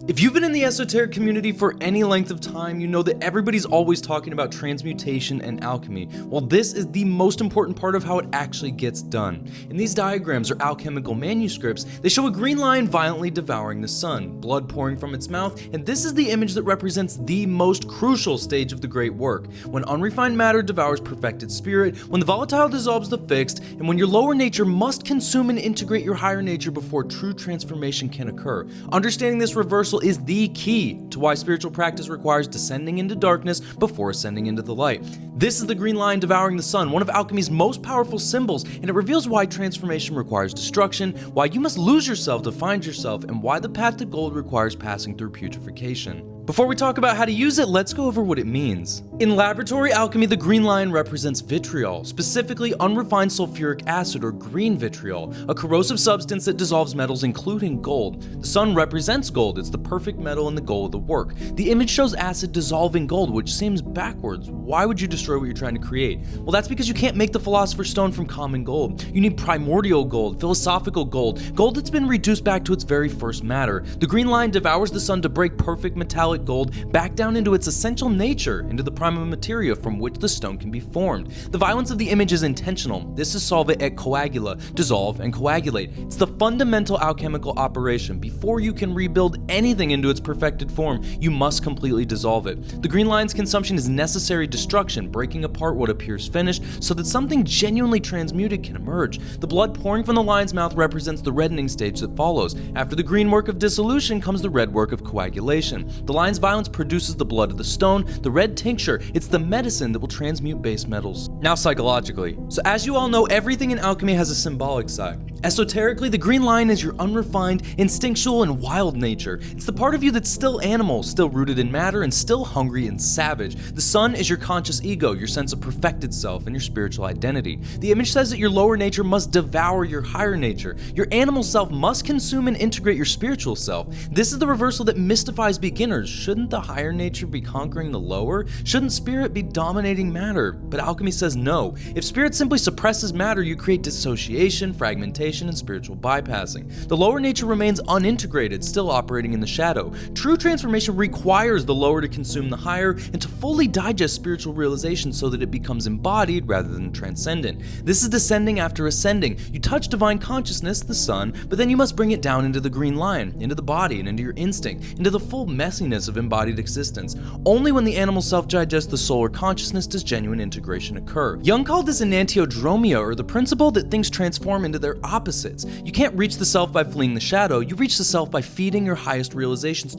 If you've been in the esoteric community for any length of time, you know that everybody's always talking about transmutation and alchemy. Well, this is the most important part of how it actually gets done. In these diagrams or alchemical manuscripts, they show a green lion violently devouring the sun, blood pouring from its mouth, and this is the image that represents the most crucial stage of the great work, when unrefined matter devours perfected spirit, when the volatile dissolves the fixed, and when your lower nature must consume and integrate your higher nature before true transformation can occur. Understanding this reversal is the key to why spiritual practice requires descending into darkness before ascending into the light. This is the green lion devouring the sun, one of alchemy's most powerful symbols, and it reveals why transformation requires destruction, why you must lose yourself to find yourself, and why the path to gold requires passing through putrefaction. Before we talk about how to use it, let's go over what it means. In laboratory alchemy, the green lion represents vitriol, specifically unrefined sulfuric acid or green vitriol, a corrosive substance that dissolves metals including gold. The sun represents gold, it's the perfect metal and the goal of the work. The image shows acid dissolving gold, which seems backwards. Why would you destroy what you're trying to create? Well, that's because you can't make the philosopher's stone from common gold. You need primordial gold, philosophical gold, gold that's been reduced back to its very first matter. The green lion devours the sun to break perfect metallic gold back down into its essential nature, into the prima materia from which the stone can be formed. The violence of the image is intentional. This is solve it et coagula, dissolve and coagulate. It's the fundamental alchemical operation. Before you can rebuild anything into its perfected form, you must completely dissolve it. The green lion's consumption is necessary destruction, breaking apart what appears finished so that something genuinely transmuted can emerge. The blood pouring from the lion's mouth represents the reddening stage that follows. After the green work of dissolution comes the red work of coagulation. The lion's violence produces the blood of the stone, the red tincture. It's the medicine that will transmute base metals. Now psychologically. So as you all know, everything in alchemy has a symbolic side. Esoterically, the green lion is your unrefined, instinctual, and wild nature. It's the part of you that's still animal, still rooted in matter, and still hungry and savage. The sun is your conscious ego, your sense of perfected self, and your spiritual identity. The image says that your lower nature must devour your higher nature. Your animal self must consume and integrate your spiritual self. This is the reversal that mystifies beginners. Shouldn't the higher nature be conquering the lower? Shouldn't spirit be dominating matter? But alchemy says no. If spirit simply suppresses matter, you create dissociation, fragmentation, and spiritual bypassing. The lower nature remains unintegrated, still operating in the shadow. True transformation requires the lower to consume the higher and to fully digest spiritual realization so that it becomes embodied rather than transcendent. This is descending after ascending. You touch divine consciousness, the sun, but then you must bring it down into the green lion, into the body, and into your instinct, into the full messiness of embodied existence. Only when the animal self digests the soul or consciousness does genuine integration occur. Jung called this enantiodromia, or the principle that things transform into their opposites. You can't reach the self by fleeing the shadow, you reach the self by feeding your highest realizations